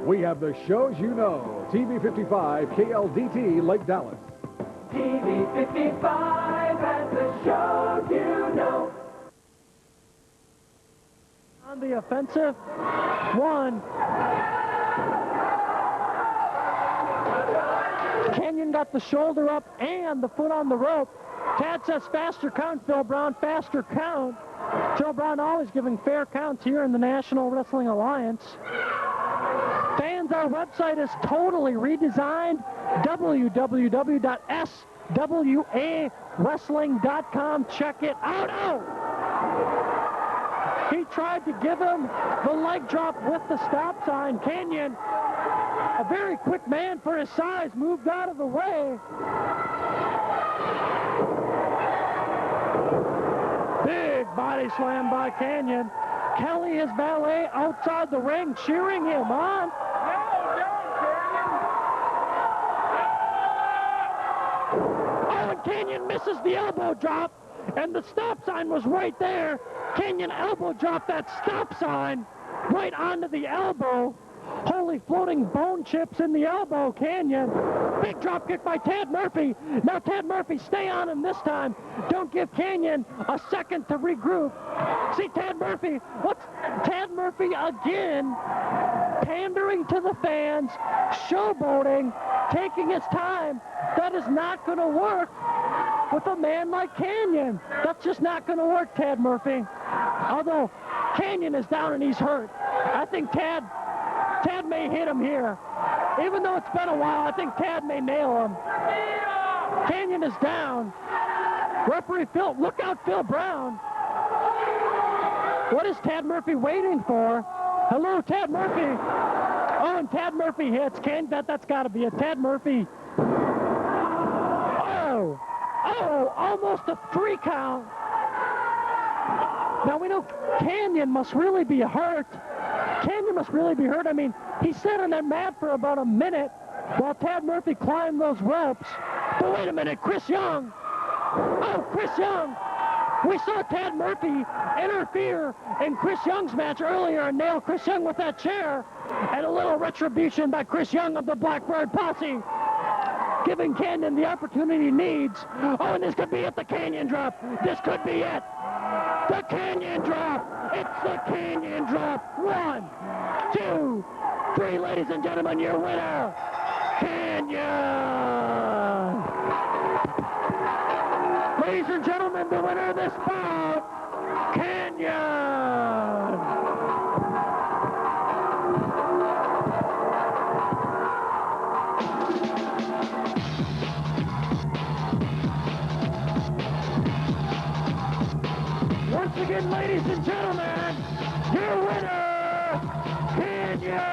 We have the shows you know. TV 55, KLDT, Lake Dallas. TV 55 has the shows you know. On the offensive, one. Kenyon got the shoulder up and the foot on the rope. Tad says faster count, Phil Brown, faster count. Phil Brown always giving fair counts here in the National Wrestling Alliance. Fans, our website is totally redesigned. www.swawrestling.com. Check it out. He tried to give him the leg drop with the stop sign. Kenyon, a very quick man for his size, moved out of the way. Big body slam by Kenyon. Kelly, his valet, outside the ring, cheering him on. Oh, and Kenyon misses the elbow drop, and the stop sign was right there. Kenyon elbow dropped that stop sign right onto the elbow. Holy floating bone chips in the elbow, Kenyon. Big drop kick by Tad Murphy. Now Tad Murphy, stay on him this time. Don't give Kenyon a second to regroup. See Tad Murphy. What's Tad Murphy again? Pandering to the fans, showboating, taking his time. That is not going to work with a man like Kenyon. That's just not going to work, Tad Murphy. Although Kenyon is down and he's hurt. I think Tad may hit him here. Even though it's been a while, I think Tad may nail him. Kenyon is down. Referee Phil, look out Phil Brown. What is Tad Murphy waiting for? Hello, Tad Murphy. Oh, and Tad Murphy hits. That's got to be it. Tad Murphy. Oh, almost a 3 count. Now we know Kenyon must really be hurt. I mean, he sat on that mat for about a minute while Tad Murphy climbed those ropes. But wait a minute, Chris Young. Oh, Chris Young. We saw Tad Murphy interfere in Chris Young's match earlier and nail Chris Young with that chair. And a little retribution by Chris Young of the Blackbird Posse, giving Kenyon the opportunity he needs. Oh, and this could be it, the Kenyon drop. This could be it. The Kenyon drop. It's the Kenyon drop. 1, 2, 3, ladies and gentlemen, your winner, Kenyon. Ladies and gentlemen, the winner of this bout, Kenyon. Once again, ladies and gentlemen, your winner, Kenyon!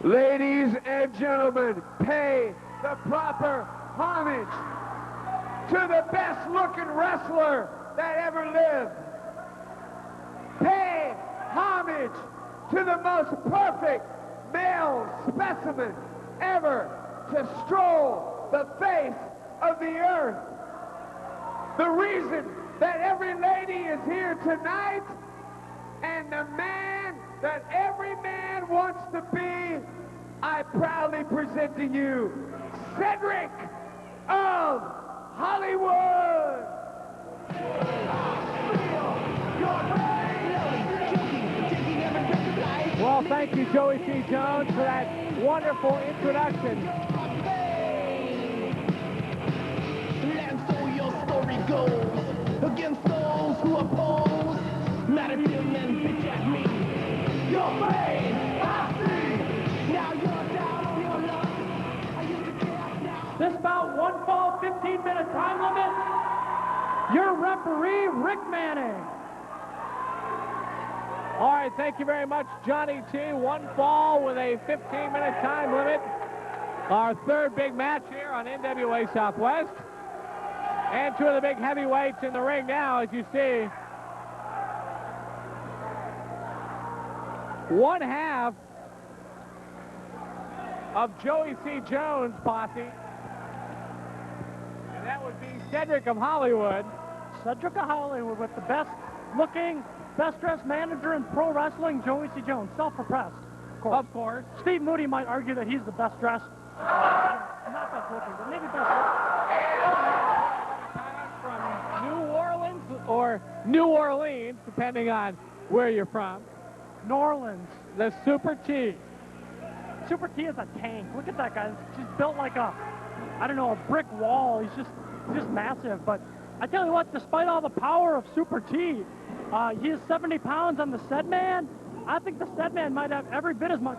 Ladies and gentlemen, pay the proper homage to the best-looking wrestler that ever lived. Pay homage to the most perfect male specimen ever to stroll the face of the earth. The reason that every lady is here tonight and the man that every man wants to be, I proudly present to you Cedric of Hollywood. Well, thank you, Joey T. Jones, for that wonderful introduction. And so your story goes against those who oppose. Not if you men bitch at me. Your fame, I see. Now you're down on your luck. I used to care now. This bout, 1 fall, 15-minute time limit. your referee, Rick Manning. All right, thank you very much, Johnny T. One fall with a 15-minute time limit. Our third big match here on NWA Southwest. And two of the big heavyweights in the ring now, as you see. One half of Joey C. Jones' posse. And that would be Cedric of Hollywood. Cedric of Hollywood with the best looking, best dressed manager in pro wrestling, Joey C. Jones. Self-repressed, Of course. Steve Moody might argue that he's the best dressed. Not best looking, but maybe best From New Orleans or New Orleans, depending on where you're from. New Orleans. The Super T. Super T is a tank. Look at that guy. He's built like a, I don't know, a brick wall. He's just massive. But I tell you what, despite all the power of Super T, he is 70 pounds on the Sedman. I think the Sedman might have every bit as much.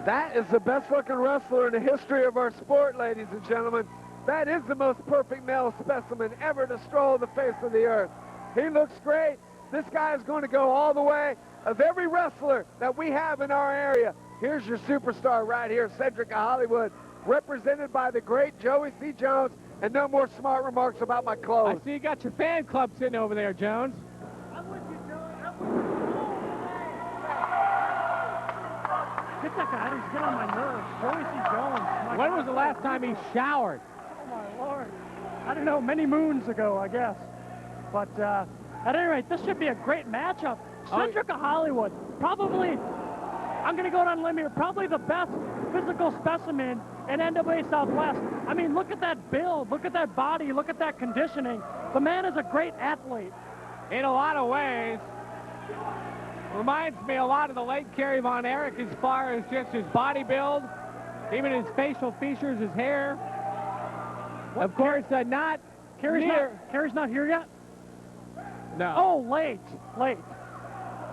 That is the best looking wrestler in the history of our sport, ladies and gentlemen. That is the most perfect male specimen ever to stroll the face of the earth. He looks great. This guy is going to go all the way. Of every wrestler that we have in our area, here's your superstar right here, Cedric of Hollywood, represented by the great Joey C. Jones. And no more smart remarks about my clothes. I see you got your fan club sitting over there, Jones. I'm with you, Joey. I'm with you. Get that guy. He's getting on my nerves. Joey C. Jones. When was the last time he showered? Oh, my Lord. I don't know, many moons ago, I guess. But at any rate, this should be a great matchup. Cedric of Hollywood, probably, I'm going to go on a limb here, probably the best physical specimen in NWA Southwest. I mean, look at that build, look at that body, look at that conditioning. The man is a great athlete. In a lot of ways. Reminds me a lot of the late Kerry Von Erich as far as just his body build, even his facial features, his hair. Of course, not Kerry's not here yet? No. Oh, late.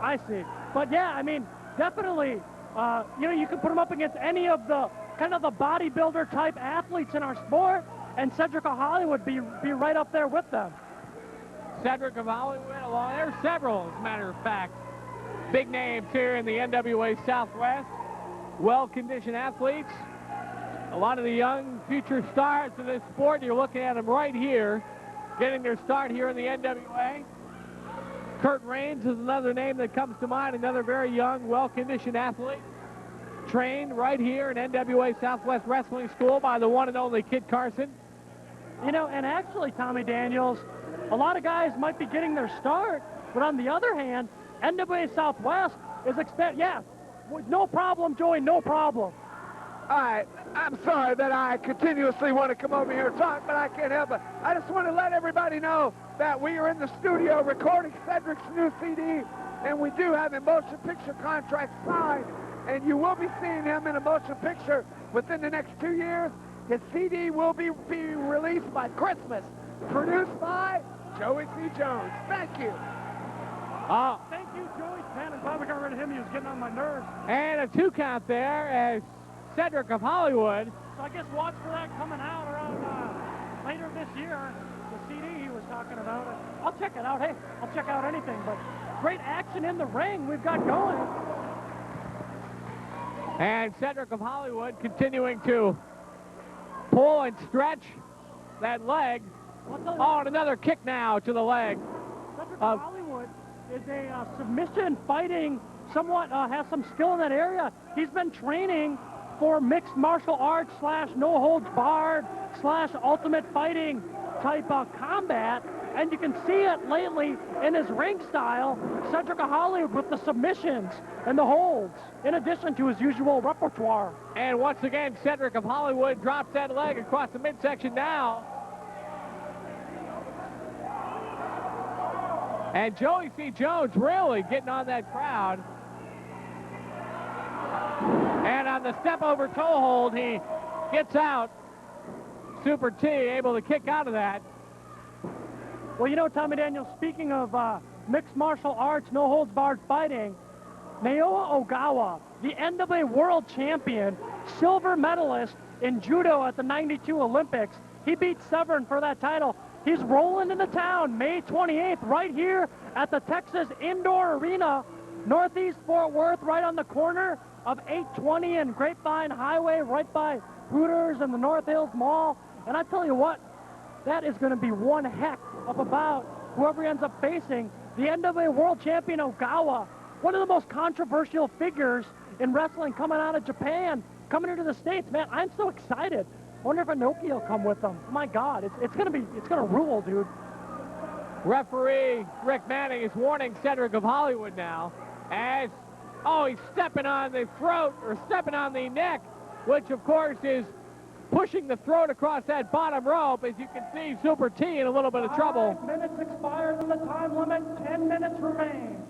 I see. But yeah, I mean, definitely, you can put him up against any of the kind of the bodybuilder type athletes in our sport, and Cedric of Hollywood be right up there with them. Cedric of Hollywood along. There's several, as a matter of fact. Big names here in the NWA Southwest. Well-conditioned athletes. A lot of the young future stars of this sport, you're looking at them right here, getting their start here in the NWA. Kurt Raines is another name that comes to mind, another very young, well-conditioned athlete. Trained right here in NWA Southwest Wrestling School by the one and only Kid Carson. You know, and actually, Tommy Daniels, a lot of guys might be getting their start, but on the other hand, NWA Southwest is no problem, Joey, no problem. All right, I'm sorry that I continuously want to come over here and talk, but I can't help it. I just want to let everybody know that we are in the studio recording Cedric's new CD, and we do have a motion picture contract signed, and you will be seeing him in a motion picture within the next 2 years. His CD will be released by Christmas, produced by Joey C. Jones. Thank you. Thank you, Joey. Man, I'm glad we got rid of him. He was getting on my nerves. And a 2 count there as Cedric of Hollywood. So I guess watch for that coming out around later this year. The CD he was talking about. I'll check it out. Hey, I'll check out anything. But great action in the ring we've got going. And Cedric of Hollywood continuing to pull and stretch that leg. Oh, and another kick now to the leg. Cedric of Hollywood is a submission fighting, somewhat has some skill in that area. He's been training for mixed martial arts / no holds barred / ultimate fighting type of combat, and you can see it lately in his ring style. Cedric of Hollywood with the submissions and the holds, in addition to his usual repertoire. And once again, Cedric of Hollywood drops that leg across the midsection now. And Joey C. Jones really getting on that crowd. And on the step over toe hold, he gets out. Super T able to kick out of that. Well, you know, Tommy Daniels, speaking of mixed martial arts, no holds barred fighting, Naoya Ogawa, the NWA World Champion, silver medalist in judo at the '92 Olympics. He beat Severn for that title. He's rolling into town May 28th right here at the Texas Indoor Arena, Northeast Fort Worth, right on the corner of 820 and Grapevine Highway, right by Hooters and the North Hills Mall. And I tell you what, that is going to be one heck of a bout. Whoever ends up facing the NWA World Champion Ogawa, one of the most controversial figures in wrestling coming out of Japan, coming into the States. Man, I'm so excited. I wonder if Inoki will come with them. My God, it's gonna rule, dude. Referee Rick Manning is warning Cedric of Hollywood now as, he's stepping on the throat or stepping on the neck, which of course is pushing the throat across that bottom rope. As you can see, Super T in a little bit of trouble. 5 minutes expired on the time limit, 10 minutes remain.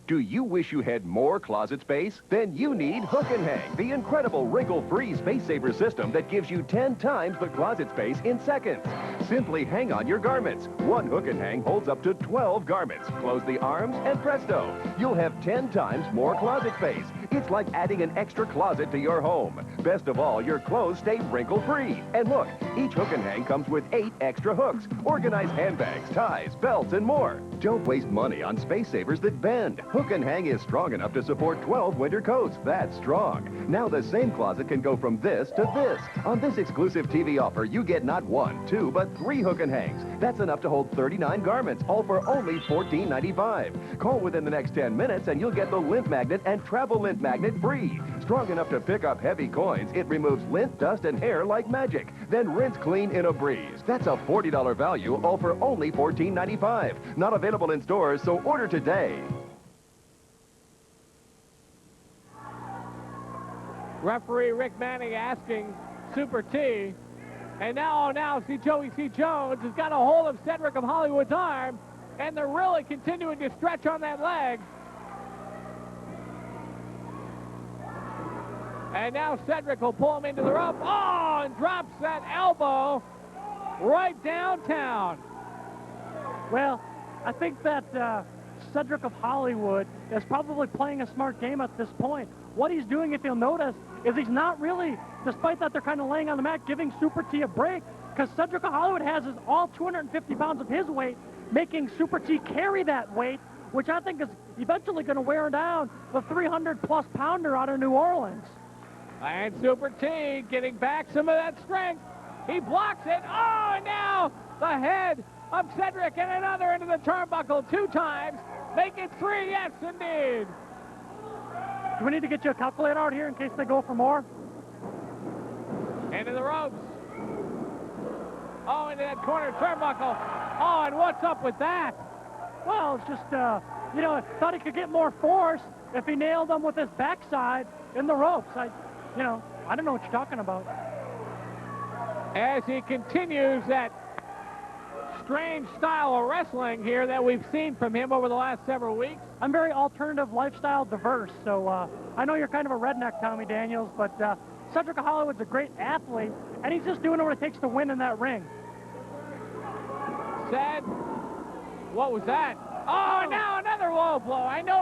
Do you wish you had more closet space? Then you need Hook and Hang, the incredible wrinkle-free space saver system that gives you 10 times the closet space in seconds. Simply hang on your garments. One Hook and Hang holds up to 12 garments. Close the arms and presto, you'll have 10 times more closet space. It's like adding an extra closet to your home. Best of all, your clothes stay wrinkle-free. And look, each Hook and Hang comes with 8 extra hooks. Organize handbags, ties, belts, and more. Don't waste money on space savers that bend. Hook and Hang is strong enough to support 12 winter coats. That's strong. Now the same closet can go from this to this. On this exclusive TV offer, you get not 1, 2, but 3 Hook and Hangs. That's enough to hold 39 garments, all for only $14.95. Call within the next 10 minutes and you'll get the lint magnet and travel lint magnet free. Strong enough to pick up heavy coins, it removes lint, dust, and hair like magic. Then rinse clean in a breeze. That's a $40 value, all for only $14.95. Not available in stores, so order today. Referee Rick Manning asking Super T. And now see Joey C. Jones has got a hold of Cedric of Hollywood's arm, and they're really continuing to stretch on that leg. And now Cedric will pull him into the rope. Oh, and drops that elbow right downtown. Well, I think that Cedric of Hollywood is probably playing a smart game at this point. What he's doing, if you'll notice, is he's not really, despite that they're kind of laying on the mat, giving Super T a break, because Cedric of Hollywood has all 250 pounds of his weight, making Super T carry that weight, which I think is eventually going to wear down the 300-plus pounder out of New Orleans. And Super T getting back some of that strength. He blocks it. Oh, and now the head of Cedric and another into the turnbuckle 2 times. Make it 3, yes, indeed. Do we need to get you a calculator out here in case they go for more? Into the ropes. Oh, into that corner turnbuckle. Oh, and what's up with that? Well, it's just, I thought he could get more force if he nailed them with his backside in the ropes. I don't know what you're talking about. As he continues that strange style of wrestling here that we've seen from him over the last several weeks. I'm very alternative lifestyle diverse, so I know you're kind of a redneck, Tommy Daniels, but Cedric of Hollywood's a great athlete, and he's just doing what it takes to win in that ring. What was that? Oh, now another low blow. I know.